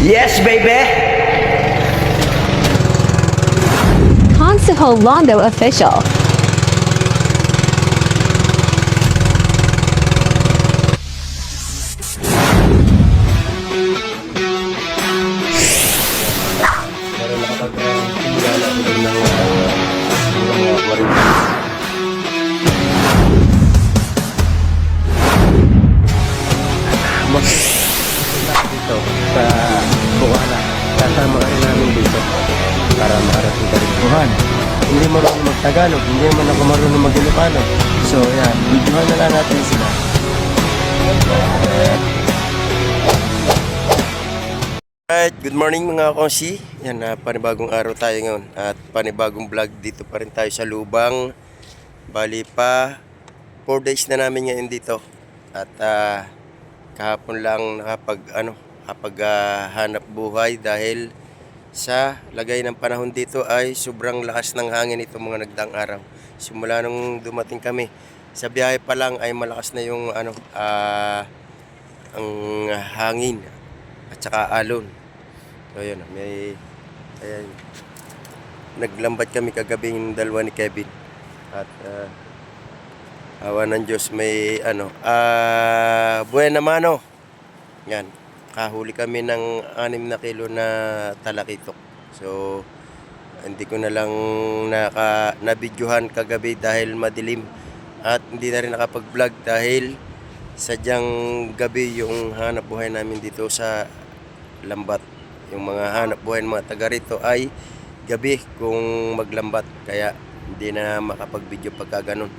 Yes, baby! Consejo Londo Official. Pero nakapag-simula ko din ng mga 40. Dito sa Bukana. Kasama rin namin dito para makarating ka rin Buhan. Hindi marunong mag-Tagalog, hindi naman ako marunong mag-Ilocano. So yan, videohan na lang natin sila. Alright, good morning mga konsi. Yan na, panibagong araw tayo ngayon at panibagong vlog. Dito pa rin tayo sa Lubang. Bali pa 4 days na namin ngayon dito. At kahapon lang hanap buhay dahil sa lagay ng panahon dito ay sobrang lakas ng hangin itong mga nagdaang araw. Simula nung dumating kami sa biyahe pa lang ay malakas na yung ang hangin at saka alon. So yun, ayan, naglambat kami kagabi yung dalawa ni Kevin at awa ng Diyos may buena mano. Yan, kahuli kami ng 6 na kilo na talakitok. So hindi ko na lang nabidyohan kagabi dahil madilim at hindi na rin nakapag-vlog dahil sadyang gabi yung hanap buhay namin dito sa lambat. Yung mga hanap buhay ng mga taga rito ay gabi kung maglambat, kaya hindi na makapag-video pagka ganun.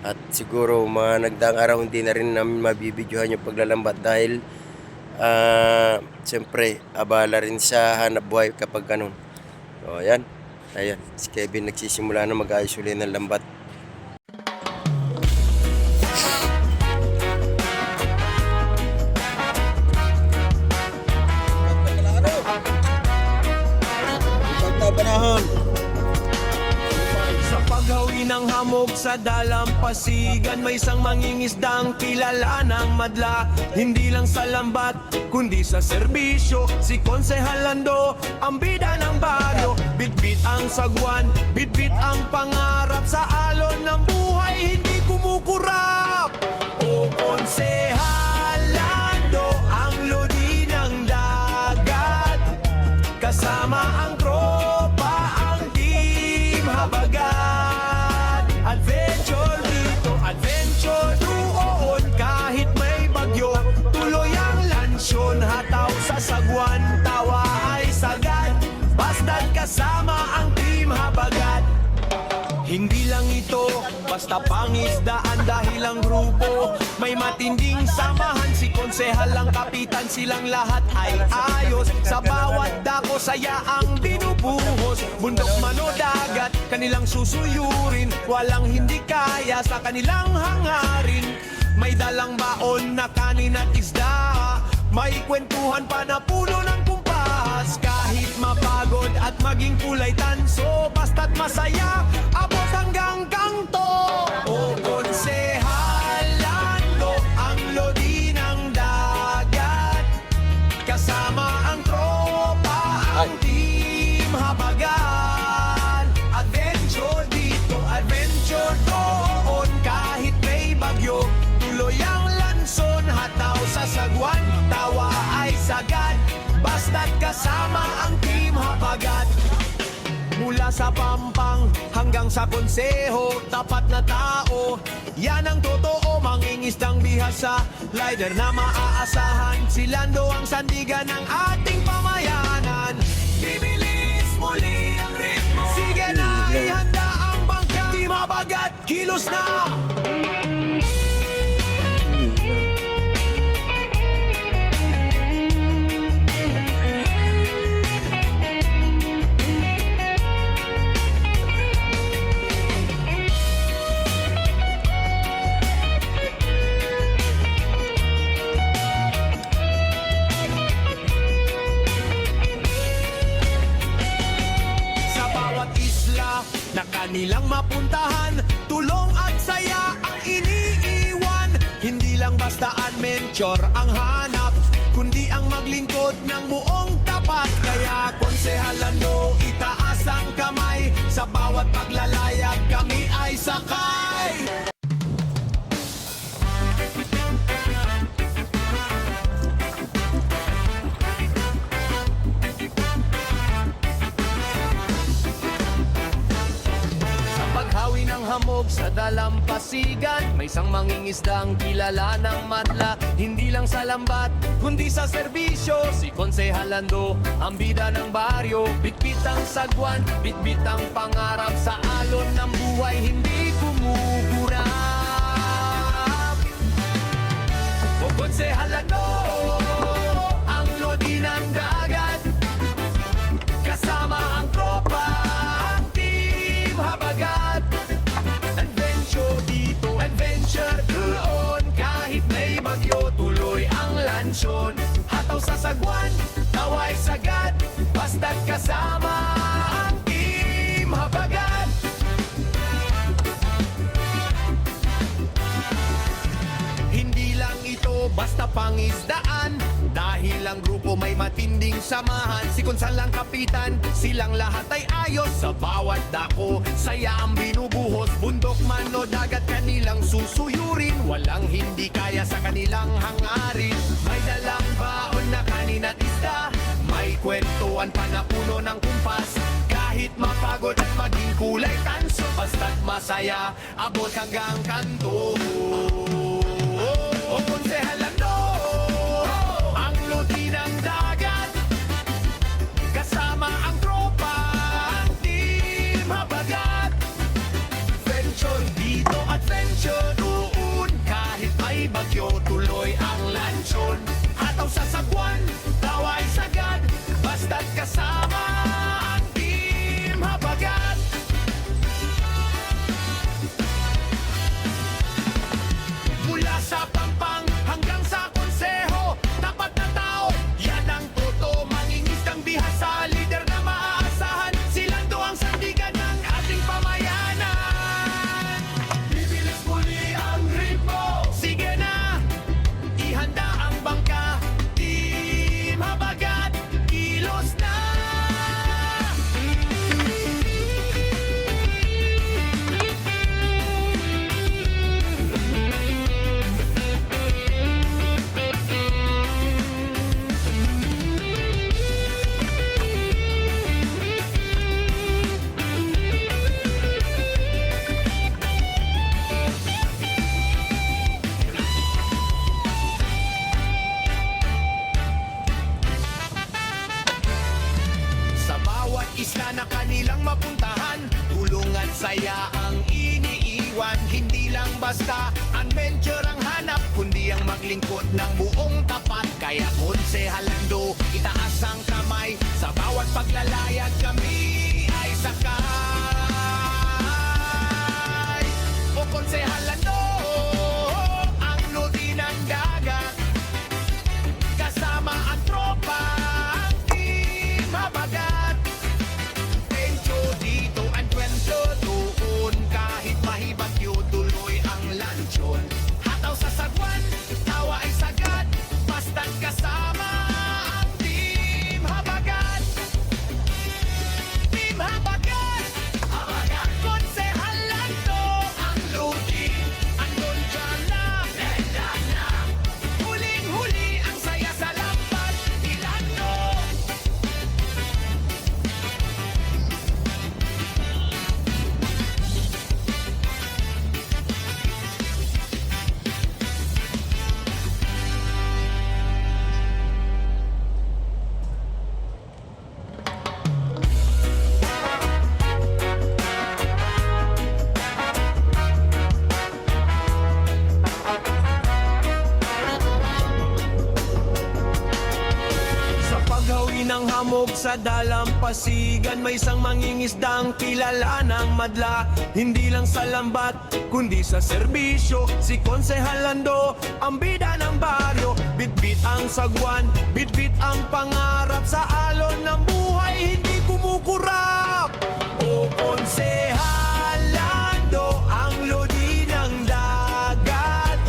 At siguro mga nagdaang araw hindi na rin namin mabibidyohan yung paglalambat dahil siyempre abala rin sa hanap buhay kapag ganun. So ayan, si Kevin nagsisimula na mag-ayos uli ng lambat. Sa paghawi ng hamog sa dalampasigan, may isang mangingisdang kilala ng madla. Hindi lang sa lambat, kundi sa serbisyo. Si Konsehal Lando, ang bida ng baryo. Bitbit ang sagwan, bitbit ang pangarap. Sa alon ng buhay, hindi kumukurap. O Konsehal Lando, ang lodi ng dagat. Kasama ang tropa, ang team habagat. Adventure dito, adventure doon. Kahit may bagyo, tuloy ang lansyon. Hataw sa sagwan, tawa ay sagad. Basta't kasama ang team habagat. Hindi lang ito, basta pangisdaan dahil ang grupo may matinding samahan. Si Konsehal ang kapitan, silang lahat ay ayos. Sa bawat dako saya ang binubuhos. Bundok man o dagat, kanilang susuyurin. Walang hindi kaya sa kanilang hangarin. May dalang baon na kanin at isda. May kwentuhan pa na puno ng kumpas. Kahit mapagod at maging kulay tanso, basta't masaya, abot hanggang kanto. O Konsehal Lando, ang lodi ng dagat. Kasama ang tropa, ang team habagan. Adventure dito, adventure doon. Kahit may bagyo, tuloy ang lanson. Hataw sa sagwan, tawa ay sagad. Basta't kasama ang team habagat. Mula sa Pampang hanggang sa Konseho, tapat na tao, yan ang totoo. Mangingisdang bihasa, lider na maaasahan. Si Lando ang sandigan ng ating pamayanan. Bibilis muli ang ritmo. Sige na, ihanda ang bangka. Team habagat, kilos na. Na kanilang mapuntahan, tulong at saya ang iniiwan. Hindi lang basta adventure ang hanap, kundi ang maglingkod ng buong tapat. Kaya konsehalando, itaas ang kamay, sa bawat paglalayag kami ay sakay. Sa paghawi ng hamog sa dalampasigan, may isang mangingisdang kilala ng madla. Hindi lang sa lambat, kundi sa serbisyo. Si Konsehalando, ang bida ng baryo. Bitbit ang sagwan, bitbit ang pangarap. Sa alon ng buhay, hindi kumukurap. O Konsehalando, ang lodi ng dagat. Kasama ang tropa, ang team habagat. Adventure dito, adventure doon. Kahit may bagyo, tuloy ang lansyon. Hataw sa sagwan, taway sagad. Basta't kasama ang team habagat. Hindi lang ito basta pangisdaan, dahil ang grupo may matinding samahan. Si Konsal ang kapitan, silang lahat ay ayos. Sa bawat dako, saya ang binubuhos. Bundok man o dagat, kanilang susuyurin. Walang hindi kaya sa kanilang hangarin. May dalang baon na kanin at isda, may kwentuhan pa na puno ng kumpas. Kahit mapagod at maging kulay tanso, basta't masaya, abot hanggang kanto. O Konsehalando, ang lodi ng dagat. Kasama ang tropa, ang team habagat. Venture dito at venture doon. Kahit may bagyo, tuloy ang lansyon. Hataw sa sagwan, taway sagad. Basta't kasama ang team habagat. Mula sa pampang hanggang sa konseho, tapat na tao, yan ang totoo. Mangingisdang bihasa, lider na maaasahan. Silang doang sandigan ng ating pamayanan. Bibilis muli ang ritmo, sige na, ihanda ang bangka. Team habagat, kilos na. Sa bawat isla na kanilang mapuntahan, tulong at saya ang iniiwan. Hindi lang basta adventure ang hanap, kundi ang maglingkod ng buong tapat. Kaya Konsehalando, itaas ang kamay, sa bawat paglalayag kami ay sakay. O Konsehalando, ang lodi ng dagat. Kasama ang tropa, ang team habagat. Venture dito at venture doon. Kahit mahibagyo, tuloy ang lansyon. Hataw sa sagwan, tawa ay sagad. Basta't kasama ang team habagat. Team habagat, habagat. Konsehalando, ang lodi, andun dyan na. Huling-huli ang saya sa lambat, Ilando. Sa paghawi ng hamog sa dalampasigan, may isang mangingisdang kilala ng madla. Hindi lang sa lambat, kundi sa serbisyo. Si Konsehalando, ang bida ng baryo. Bitbit ang sagwan, bitbit ang pangarap. Sa alon ng buhay, hindi kumukurap. O Konsehalando, ang lodi ng dagat.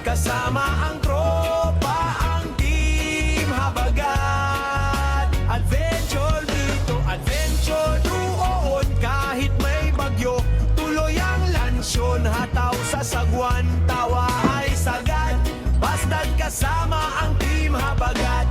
Kasama ang tropa, ang team kasama ang Team Habagat.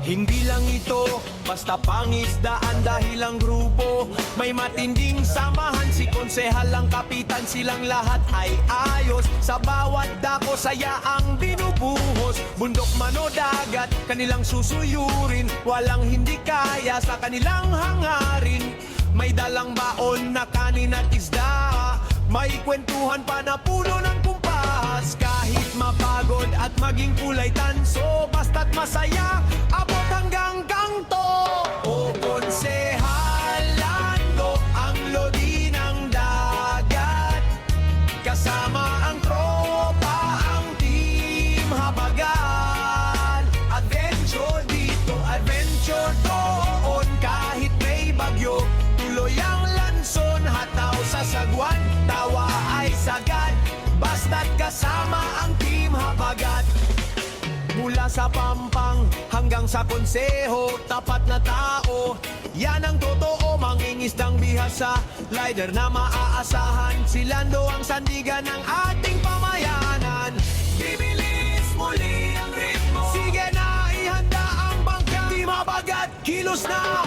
Hindi lang ito basta pangisdaan dahil ang grupo may matinding samahan. Si konsehal ang kapitan, silang lahat ay ayos. Sa bawat dako saya ang binubuhos. Bundok man o dagat, kanilang susuyurin. Walang hindi kaya sa kanilang hangarin. May dalang baon na kanin at isda. May kwentuhan pa na puno ng kumpas. Kahit mapagod at maging kulay tanso, basta't masaya, abot hanggang kanto. O konsehalando, ang lodi ng dagat. Kasama ang tropa, ang Team Habagat. Adventure dito, adventure doon. Kahit may bagyo, tuloy ang lanson. Hataw sa sagwan, tawa ay sagad. Basta't kasama ang Team Habagat. Mula sa Pampang hanggang sa Konseho, tapat na tao, yan ang totoo. Mangingisdang bihasa, lider na maaasahan. Si Lando ang sandigan ng ating pamayanan. Bibilis muli ang ritmo, sige na, ihanda ang bangka. Team Habagat, kilos na!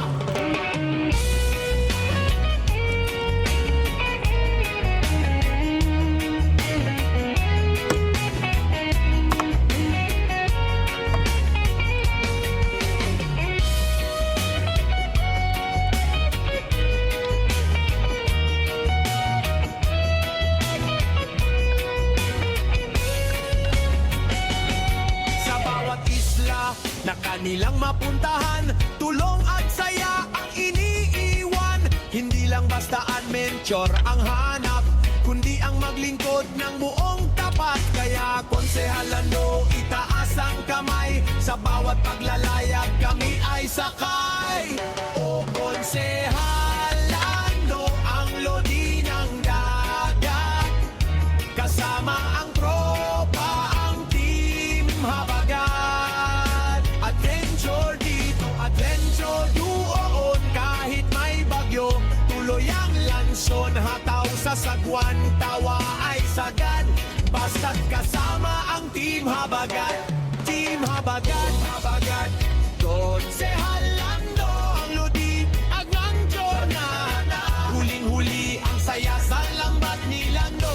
Na kanilang mapuntahan, tulong at saya ang iniiwan. Hindi lang basta adventure ang hanap, kundi ang maglingkod ng buong tapat. Kaya konsehalando, itaas ang kamay. Sa bawat paglalayag kami ay sakay. O konsehalando, ang lodi ng dagat. Kasama ang tropa, ang Team Habagat. Adventure dito, adventure doon. Kahit may bagyo, tuloy ang lanson. Hataw sa sagwan, tawa ay sagad. Basta't kasama ang Team Habagat. Team Habagat, Habagat. Konsehalando, ang lodi, agnang jornada. Huling-huli ang saya sa lambat ni Lando.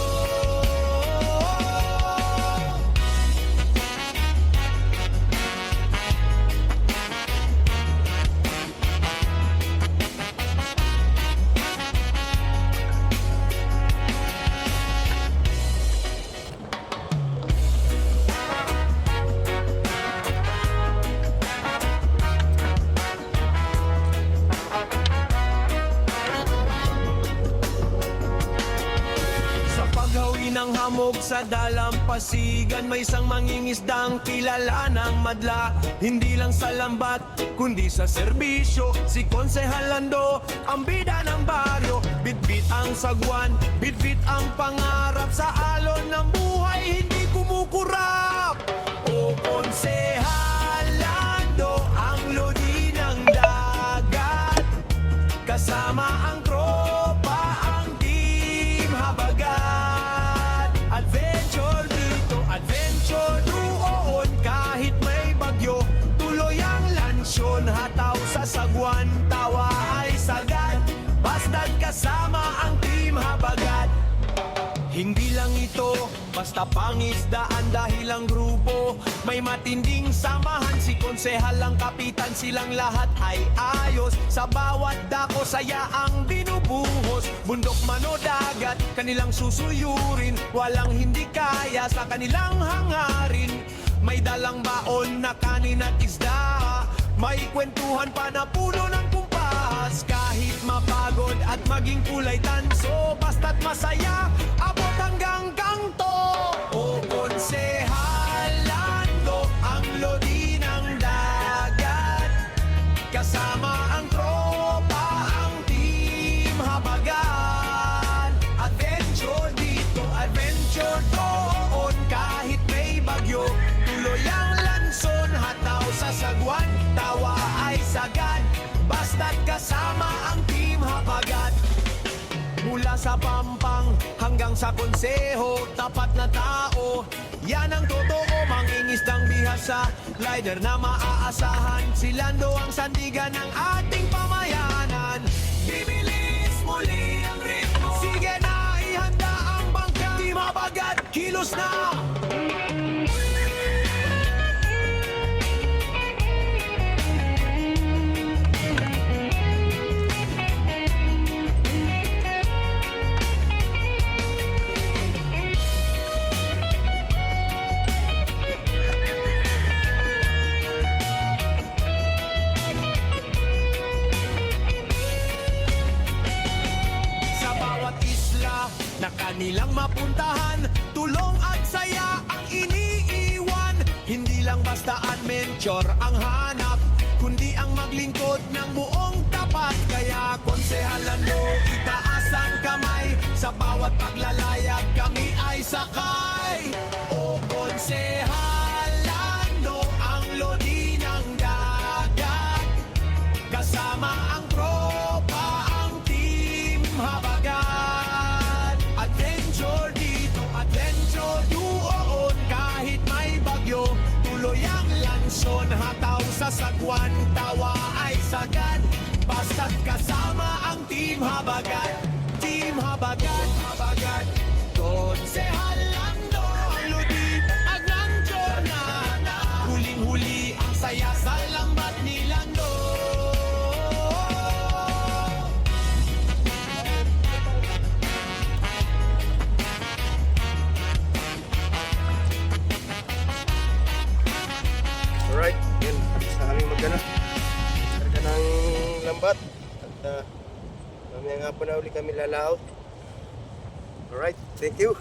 Ng hamog sa dalampasigan, may isang mangingisdang kilala ng madla. Hindi lang sa lambat, kundi sa serbisyo. Si Konsehal Lando, ang bida ng baryo. Bitbit ang sagwan, bitbit ang pangarap. Sa alon ng buhay, hindi kumukurap. O Konsehal Lando, ang lodi ng dagat. Kasama ang tropa, ang Team Habagat. Adventure dito, adventure doon. Kahit may bagyo, tuloy ang lansyon. Hataw sa sagwan, tawa ay sagad. Basta't kasama ang Team Habagat. Hindi lang ito basta pangisdaan dahil ang grupo may matinding samahan. Si konsehal ang kapitan, silang lahat ay ayos. Sa bawat dako saya ang binubuhos. Bundok man o dagat, kanilang susuyurin. Walang hindi kaya sa kanilang hangarin. May dalang baon na kanin at isda. May kwentuhan pa na puno ng kumpas. Kahit mapagod at maging kulay tanso, basta't masaya, abot hanggang kanto. O konsehalando, ang lodi ng dagat. Kasama ang tropa, ang Team Habagat. Adventure dito, adventure doon. Kahit may bagyo, tuloy ang lanson. Hataw sa sagwan, tawa ay sagad. Basta't kasama ang Team Habagat. Mula sa pampang hanggang sa konseho, tapat na tao, yan ang totoo. Mangingisdang bihasa, lider na maaasahan. Si Lando ang sandigan ng ating pamayanan. Bibilis muli ang ritmo, sige na, ihanda ang bangka. Di mabagat, kilos na. Sa bawat isla na kanilang mapuntahan, tulong at saya ang iniiwan. Hindi lang basta adventure ang hanap, kundi ang maglingkod ng buong tapat. Kaya Konsehal Lando, itaas ang kamay, sa bawat paglalayag kami ay sakay. O Konsehal Lando, ang lodi ng dagat, kasama ang tropa, ang team habagat. Adventure dito, adventure doon, kahit may bagyo, tuloy ang lansyon. Hataw sa sagwan, tawa ay sagad, basta't kasama ang team habagat. Team habagat, habagat. Konsehal Lando, ang lodi at nandiyon na. Huling-huli ang saya sa lambat ni Lando. Alright, yan. Sa kami magana. Karga ng lambat. At mamaya nga po na uli kami lalaot. Alright, thank you.